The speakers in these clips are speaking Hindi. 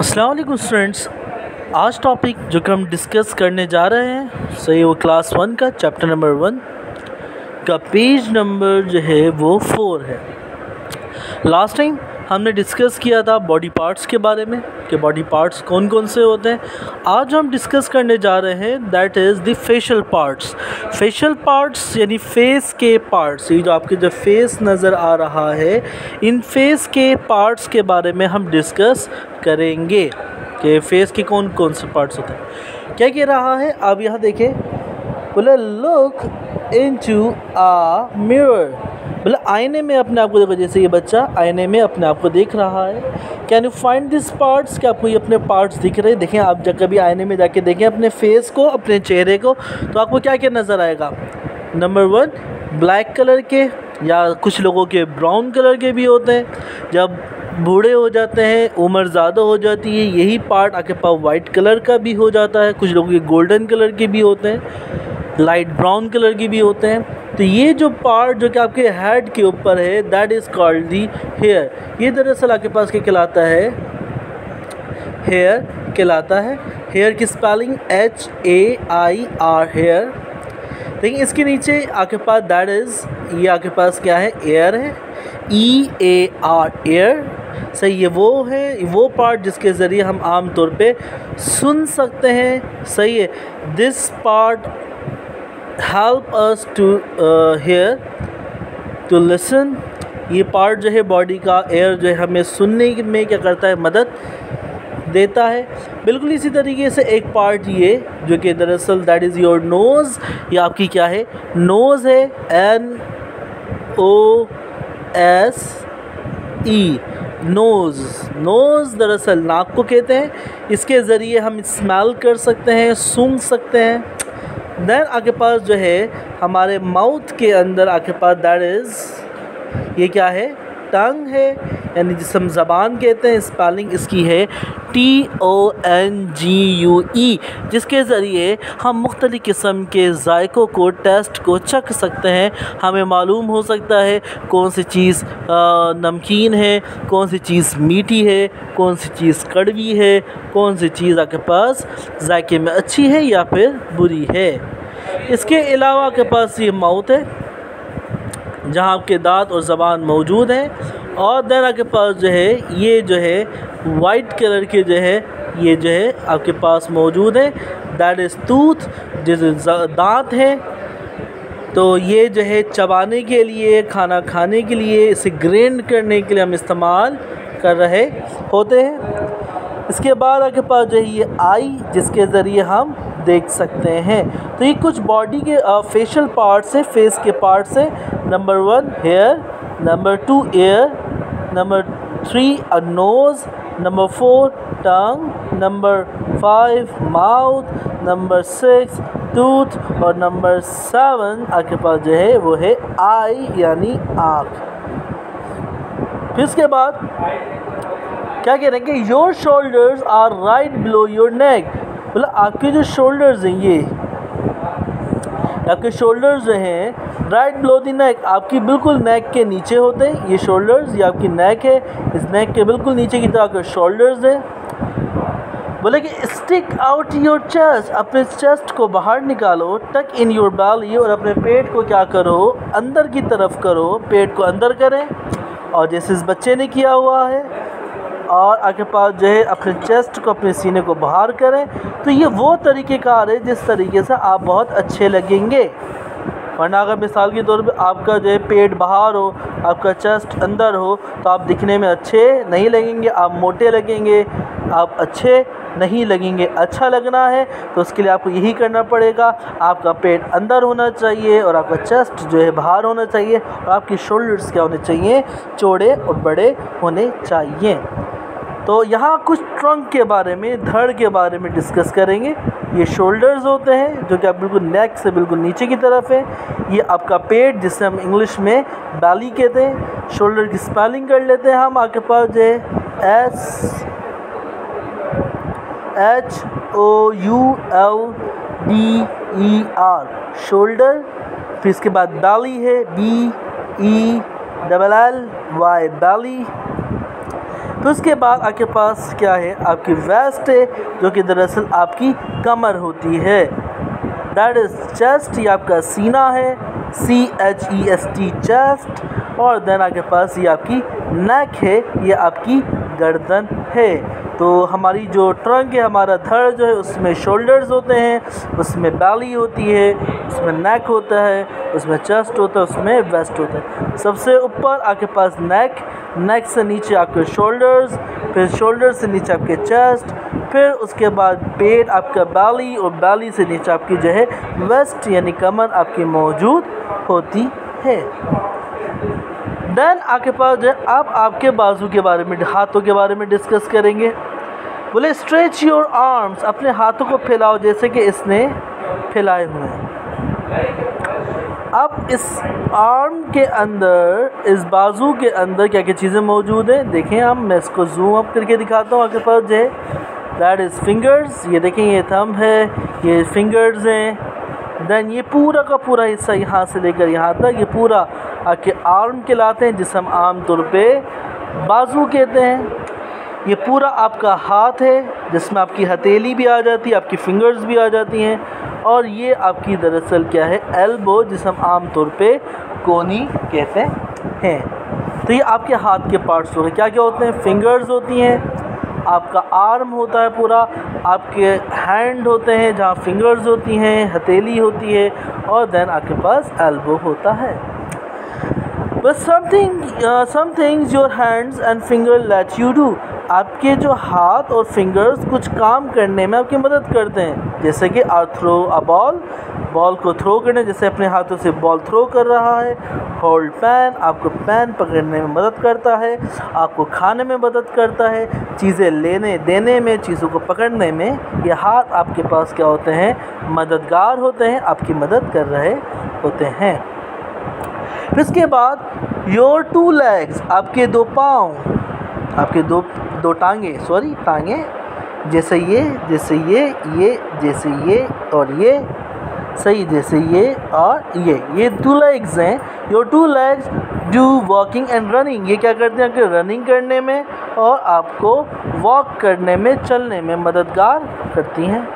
अस्सलाम वालेकुम स्टूडेंट्स। आज टॉपिक जो कि हम डिस्कस करने जा रहे हैं सही वो क्लास 1 का चैप्टर नंबर 1 का पेज नंबर जो है वो 4 है। लास्ट टाइम हमने डिस्कस किया था बॉडी पार्ट्स के बारे में कि बॉडी पार्ट्स कौन कौन से होते हैं। आज जो हम डिस्कस करने जा रहे हैं that is the facial parts. Facial parts यानी फेस के पार्ट्स, ये जो आपके जो फेस नज़र आ रहा है इन फेस के पार्ट्स के बारे में हम डिस्कस करेंगे कि फेस के कौन कौन से पार्ट्स होते हैं। क्या कह रहा है आप यहाँ देखें, बोले लुक इनटू अ मिरर, बोले आईने में अपने आप को देखो। जैसे ये बच्चा आईने में अपने आप को देख रहा है। Can you find this parts, क्या आपको ये अपने पार्ट्स दिख रहे हैं? देखें आप जब कभी आईने में जाके देखें अपने फेस को, अपने चेहरे को, तो आपको क्या क्या नज़र आएगा। नंबर 1 ब्लैक कलर के, या कुछ लोगों के ब्राउन कलर के भी होते हैं। जब बूढ़े हो जाते हैं, उम्र ज़्यादा हो जाती है, यही पार्ट आपके पास वाइट कलर का भी हो जाता है। कुछ लोगों के गोल्डन कलर के भी होते हैं, लाइट ब्राउन कलर की भी होते हैं। तो ये जो पार्ट जो कि आपके हेड के ऊपर है that is called the hair. ये दरअसल आपके पास क्या कहलाता है? हेयर कहलाता है। हेयर की स्पेलिंग HAIR हेयर। देखिए इसके नीचे आपके पास दैट इज़, ये आपके पास क्या है? एयर है, EAR एयर। सही, ये वो है, वो पार्ट जिसके ज़रिए हम आम तौर पे सुन सकते हैं। सही है, this part help us to hear to listen. ये पार्ट जो है बॉडी का, एयर जो है हमें सुनने में क्या करता है? मदद देता है। बिल्कुल इसी तरीके से एक पार्ट ये जो कि दरअसल दैट इज़ योर नोज़। ये आपकी क्या है? नोज़ है, NOSE नोज़। नोज़ दरअसल नाक को कहते हैं। इसके ज़रिए हम स्मेल कर सकते हैं, सूंघ सकते हैं। देन आपके पास जो है हमारे माउथ के अंदर आपके पास दैट इज़, ये क्या है? टंग है, यानी जिसे हम ज़बान कहते हैं। स्पेलिंग इसकी है TONGUE, जिसके ज़रिए हम मुख्तलिफ़ किस्म के ज़ायक़ों को, टेस्ट को चख सकते हैं। हमें मालूम हो सकता है कौन सी चीज़ नमकीन है, कौन सी चीज़ मीठी है, कौन सी चीज़ कड़वी है, कौन सी चीज़ आपके पास जायके में अच्छी है या फिर बुरी है। इसके अलावा आपके पास ये माउथ है जहाँ आपके दांत और ज़बान मौजूद हैं। और देन आपके पास जो है ये जो है वाइट कलर के जो है ये जो है आपके पास मौजूद है दैट इज़ टूथ, जैसे दांत है। तो ये जो है चबाने के लिए, खाना खाने के लिए, इसे ग्राइंड करने के लिए हम इस्तेमाल कर रहे होते हैं। इसके बाद आपके पास जो है ये आई, जिसके ज़रिए हम देख सकते हैं। तो ये कुछ बॉडी के फेशियल पार्ट्स हैं, फेस के पार्ट्स हैं। Number 1 hair, number 2 ear, number 3 a nose, number 4 tongue, number 5 mouth, number 6 tooth और नंबर 7 आपके पास जो है वो है आई यानी आँख। फिर इसके बाद क्या कह रहे हैं कि your shoulders are right below your neck. मतलब आपके जो शोल्डर्स हैं, ये आपके शोल्डर्स जो हैं राइट बिलो द नेक, आपकी बिल्कुल नेक के नीचे होते हैं ये शोल्डर्स। ये आपकी नेक है, इस नेक के बिल्कुल नीचे की तरफ आपके शोल्डर्स हैं। बोले कि स्टिक आउट योर चेस्ट, अपने चेस्ट को बाहर निकालो। टक इन योर बेली, और अपने पेट को क्या करो? अंदर की तरफ करो, पेट को अंदर करें, और जैसे इस बच्चे ने किया हुआ है। और आपके पास जो है अपने चेस्ट को, अपने सीने को बाहर करें। तो ये वो तरीक़ेकार है जिस तरीके से आप बहुत अच्छे लगेंगे। वरना अगर मिसाल के तौर पे आपका जो है पेट बाहर हो, आपका चेस्ट अंदर हो, तो आप दिखने में अच्छे नहीं लगेंगे, आप मोटे लगेंगे, आप अच्छे नहीं लगेंगे। अच्छा लगना है तो उसके लिए आपको यही करना पड़ेगा, आपका पेट अंदर होना चाहिए और आपका चेस्ट जो है बाहर होना चाहिए, और आपकी शोल्डर्स क्या होने चाहिए? चौड़े और बड़े होने चाहिए। तो यहाँ कुछ ट्रंक के बारे में, धड़ के बारे में डिस्कस करेंगे। ये शोल्डर्स होते हैं जो कि आप बिल्कुल नेक से बिल्कुल नीचे की तरफ है। ये आपका पेट, जिसे हम इंग्लिश में बैली कहते हैं। शोल्डर की स्पेलिंग कर लेते हैं हम। आपके पास जो है SHOULDER शोल्डर। फिर इसके बाद बैली है, BELLY बैली। तो उसके बाद आपके पास क्या है, आपकी वेस्ट है जो कि दरअसल आपकी कमर होती है, दैट इज़ चेस्ट, ये आपका सीना है, CHEST चेस्ट। और देन आपके पास ये आपकी नेक है, ये आपकी गर्दन है। तो हमारी जो ट्रंक है, हमारा धड़ जो है, उसमें शोल्डर्स होते हैं, उसमें बैली होती है, उसमें नेक होता है, उसमें चेस्ट होता है, उसमें वेस्ट होता है। सबसे ऊपर आपके पास नेक, नेक से नीचे आपके शोल्डर्स, फिर शोल्डर से नीचे आपके चेस्ट, फिर उसके बाद पेट आपका बैली, और बैली से नीचे आपकी जो है वेस्ट यानी कमर आपकी मौजूद होती है। देन आपके पास जो है, अब आपके बाजू के बारे में, हाथों के बारे में डिस्कस करेंगे। बोले स्ट्रेच योर आर्म्स, अपने हाथों को फैलाओ जैसे कि इसने फैलाए हुए हैं। अब इस आर्म के अंदर, इस बाजू के अंदर क्या क्या चीज़ें मौजूद हैं देखें आप, मैं इसको जूम अप करके दिखाता हूँ। आपके पास जो है दैट इज़ फिंगर्स, ये देखें ये थंब है, ये फिंगर्स हैं। देन ये पूरा का पूरा हिस्सा यहाँ से लेकर यहाँ तक, ये पूरा आपके आर्म कहलाते हैं, जिसे हम आम तौर पे बाजू कहते हैं। ये पूरा आपका हाथ है जिसमें आपकी हथेली भी आ जाती है, आपकी फिंगर्स भी आ जाती हैं। और ये आपकी दरअसल क्या है, एल्बो, जिसे हम आम तौर पे कोनी कहते हैं। तो ये आपके हाथ के पार्ट्स हो गए। क्या क्या होते हैं, फिंगर्स होती हैं, आपका आर्म होता है पूरा, आपके हैंड होते हैं जहाँ फिंगर्स होती हैं, हथेली होती है, और देन आपके पास एल्बो होता है। But some things your hands and finger let you do, आपके जो हाथ और फिंगर्स कुछ काम करने में आपकी मदद करते हैं, जैसे कि थ्रो अ बॉल, बॉल को थ्रो करने, जैसे अपने हाथों से बॉल थ्रो कर रहा है। होल्ड पैन, आपको पैन पकड़ने में मदद करता है, आपको खाने में मदद करता है, चीज़ें लेने देने में, चीज़ों को पकड़ने में ये हाथ आपके पास क्या होते हैं, मददगार होते हैं, आपकी मदद कर रहे होते हैं। फिर इसके बाद योर टू लेग्स, आपके दो पाँव, आपके दो टांगे, टांगे, जैसे ये जैसे ये और ये, सही, जैसे ये और ये टू लेग्स हैं। Your two legs do walking and running, ये क्या करते हैं, आपके रनिंग करने में और आपको वॉक करने में, चलने में मददगार करती हैं।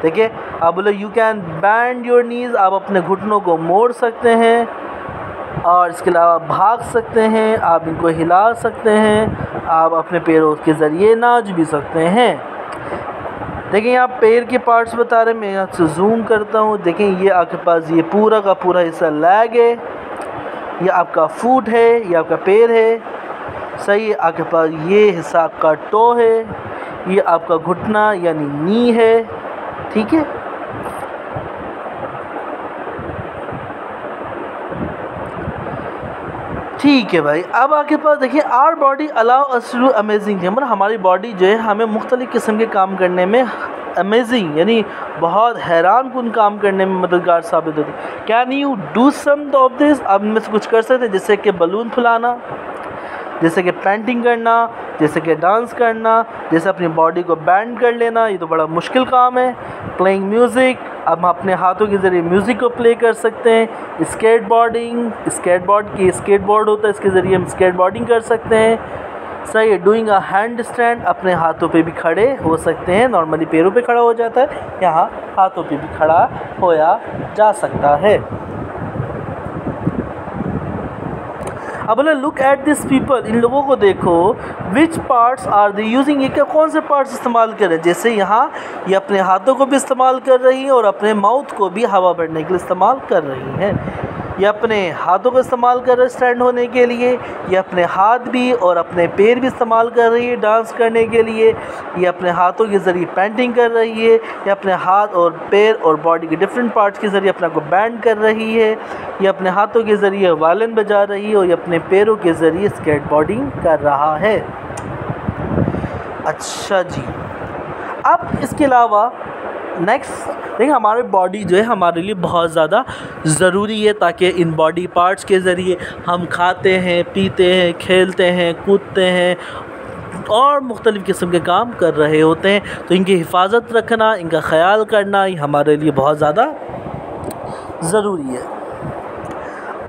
देखिए, आप बोले you can band your knees, आप अपने घुटनों को मोड़ सकते हैं, और इसके अलावा भाग सकते हैं, आप इनको हिला सकते हैं, आप अपने पैरों के ज़रिए नाच भी सकते हैं। देखिए यहाँ पैर के पार्ट्स बता रहे हैं, मैं यहाँ से जूम करता हूँ। देखें ये आपके पास ये पूरा का पूरा हिस्सा लेग है, ये आपका फुट है, ये आपका पैर है, सही है। आपके पास ये हिस्सा आपका टो है, ये आपका घुटना यानी नी है, ठीक है। ठीक है भाई, अब आपके पास देखिए our body allow us to do amazing, मतलब हमारी बॉडी जो है हमें मुख्तलिफ़ किस्म के काम करने में, अमेजिंग यानी बहुत हैरान कुन काम करने में मददगार साबित होती है। Can you do some of this, आप इनमें से कुछ कर सकते हैं, जैसे कि बलून फुलाना, जैसे कि पेंटिंग करना, जैसे कि डांस करना, जैसे अपनी बॉडी को बैंड कर लेना, ये तो बड़ा मुश्किल काम है। प्लेइंग म्यूज़िक, अब हम अपने हाथों के ज़रिए म्यूज़िक को प्ले कर सकते हैं। स्केटबोर्डिंग, स्केटबोर्ड होता है, इसके ज़रिए हम स्केटबोर्डिंग कर सकते हैं, सही है। डूइंग अ हैंड स्टैंड, अपने हाथों पे भी खड़े हो सकते हैं, नॉर्मली पैरों पे खड़ा हो जाता है, यहाँ हाथों पे भी खड़ा होया जा सकता है। अब बोले लुक एट दिस पीपल, इन लोगों को देखो, which parts are they using, ये क्या कौन से पार्ट्स इस्तेमाल कर रहे हैं। जैसे यहाँ ये अपने हाथों को भी इस्तेमाल कर रही हैं और अपने माउथ को भी हवा भरने के लिए इस्तेमाल कर रही हैं। ये अपने हाथों को इस्तेमाल कर रहे हैं स्टैंड होने के लिए, ये अपने हाथ भी और अपने पैर भी इस्तेमाल कर रही है डांस करने के लिए, ये अपने हाथों के ज़रिए पेंटिंग कर रही है, ये अपने हाथ और पैर और बॉडी के डिफरेंट पार्ट्स के ज़रिए अपने को बैंड कर रही है, ये अपने हाथों के ज़रिए वायलिन बजा रही है, और ये अपने पैरों के ज़रिए स्केटबोर्डिंग कर रहा है। अच्छा जी, अब इसके अलावा नेक्स्ट देखिए, हमारी बॉडी जो है हमारे लिए बहुत ज़्यादा ज़रूरी है, ताकि इन बॉडी पार्ट्स के ज़रिए हम खाते हैं, पीते हैं, खेलते हैं, कूदते हैं और मुख्तलिफ़ किस्म के काम कर रहे होते हैं। तो इनकी हिफाजत रखना, इनका ख्याल करना ये हमारे लिए बहुत ज़्यादा ज़रूरी है।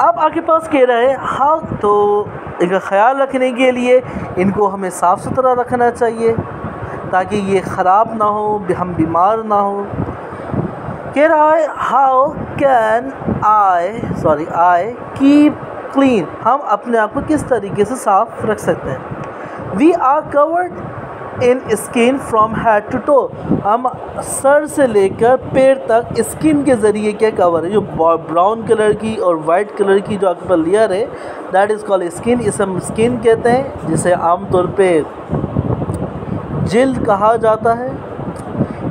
अब आपके पास कह रहा है हाँ, तो इनका ख्याल रखने के लिए इनको हमें साफ़ सुथरा रखना चाहिए ताकि ये ख़राब ना हो, हम बीमार ना हो। कह रहा है how can I keep clean, हम अपने आप को किस तरीके से साफ़ रख सकते हैं। We are covered in skin from head to toe, हम सर से लेकर पैर तक स्किन के ज़रिए क्या कवर है, जो ब्राउन कलर की और वाइट कलर की जो आपके पास लेयर है दैट इज़ कॉल्ड स्किन। इसे हम स्किन कहते हैं, जिसे आमतौर पे जिल्द कहा जाता है।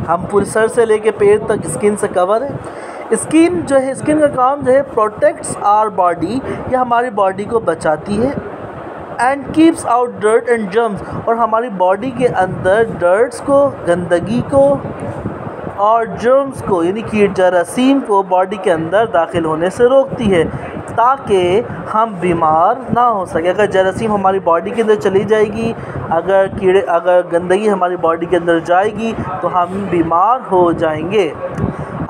हम पूरे सर से लेकर पैर तक स्किन से कवर है। स्किन जो है, स्किन का काम जो है प्रोटेक्ट्स आवर बॉडी, ये हमारी बॉडी को बचाती है। And keeps out dirt and germs, और हमारी बॉडी के अंदर डर्ट्स को, गंदगी को और जर्म्स को यानी कि जरासीम को बॉडी के अंदर दाखिल होने से रोकती है ताकि हम बीमार ना हो सके। अगर जरासीम हमारी बॉडी के अंदर चली जाएगी, अगर गंदगी हमारी बॉडी के अंदर जाएगी तो हम बीमार हो जाएंगे।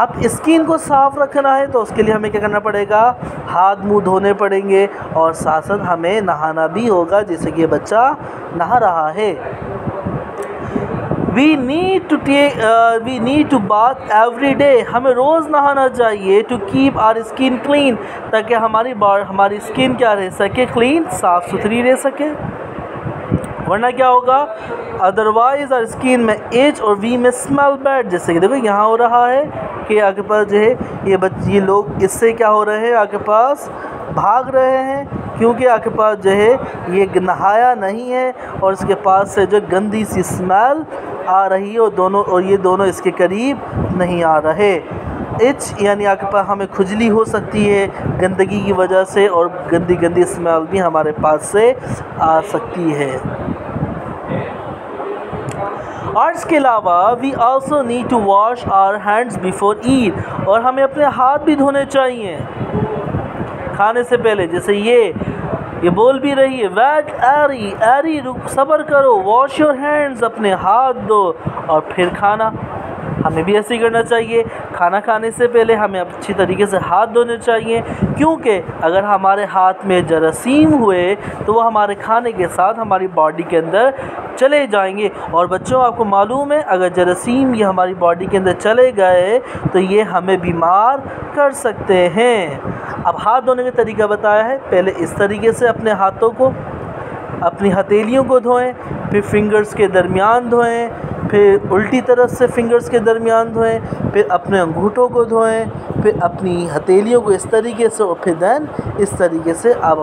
अब स्किन को साफ़ रखना है तो उसके लिए हमें क्या करना पड़ेगा, हाथ मुंह धोने पड़ेंगे और साथ साथ हमें नहाना भी होगा, जैसे कि ये बच्चा नहा रहा है। We need to bath every day, हमें रोज़ नहाना चाहिए। To keep our skin clean, ताकि हमारी स्किन क्या रह सके, क्लीन, साफ़ सुथरी रह सके। वरना क्या होगा, अदरवाइज़ आवर स्किन में एच और वी में स्मेल बैड। जैसे कि देखो यहाँ हो रहा है कि आपके पास जो है ये लोग इससे क्या हो रहे हैं, आपके पास भाग रहे हैं क्योंकि आपके पास जो है ये नहाया नहीं है और इसके पास से जो गंदी सी स्मेल आ रही है और ये दोनों इसके करीब नहीं आ रहे। इच यानी आपके पास हमें खुजली हो सकती है गंदगी की वजह से और गंदी स्मेल भी हमारे पास से आ सकती है। और इसके अलावा we also need to wash our hands before eat, और हमें अपने हाथ भी धोने चाहिए खाने से पहले। जैसे ये बोल भी रही है वैट एरी रुक सब्र करो, वॉश योर हैंड्स, अपने हाथ धो और फिर खाना। हमें भी ऐसे ही करना चाहिए, खाना खाने से पहले हमें अच्छी तरीके से हाथ धोने चाहिए, क्योंकि अगर हमारे हाथ में जरासीम हुए तो वो हमारे खाने के साथ हमारी बॉडी के अंदर चले जाएंगे। और बच्चों, आपको मालूम है अगर जरासीम ये हमारी बॉडी के अंदर चले गए तो ये हमें बीमार कर सकते हैं। अब हाथ धोने का तरीका बताया है, पहले इस तरीके से अपने हाथों को, अपनी हथेलियों को धोएं, फिर फिंगर्स के दरमियान धोएं, फिर उल्टी तरफ से फिंगर्स के दरमियान धोएं, फिर अपने अंगूठों को धोएं, फिर अपनी हथेलियों को इस तरीके से और फिर देन इस तरीके से आप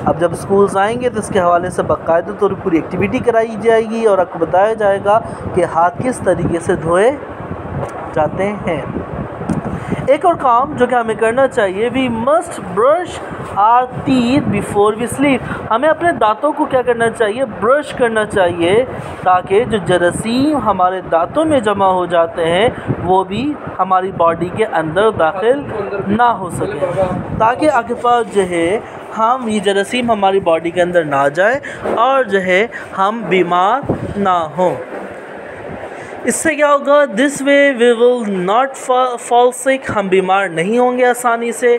अब जब स्कूल्स आएंगे तो इसके हवाले से बाकायदा तौर पर पूरी एक्टिविटी कराई जाएगी और आपको बताया जाएगा कि हाथ किस तरीके से धोए जाते हैं। एक और काम जो कि हमें करना चाहिए, we must brush our teeth before we sleep, हमें अपने दांतों को क्या करना चाहिए, ब्रश करना चाहिए, ताकि जो जरासीम हमारे दांतों में जमा हो जाते हैं वो भी हमारी बॉडी के अंदर दाखिल ना हो सके, ताकि आगे पास जो है हम ये जरासीम हमारी बॉडी के अंदर ना जाए और जो है हम बीमार ना हों। इससे क्या होगा, this way we will not fall sick, हम बीमार नहीं होंगे आसानी से।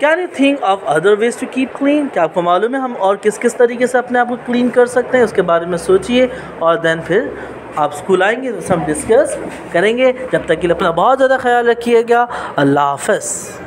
Can you think of other ways to keep clean, क्या आपको मालूम है हम और किस किस तरीके से अपने आप को क्लीन कर सकते हैं, उसके बारे में सोचिए और देन फिर आप स्कूल आएंगे तो हम डिस्कस करेंगे। जब तक के लिए अपना बहुत ज़्यादा ख्याल रखिएगा। अल्लाह हाफ़िज़।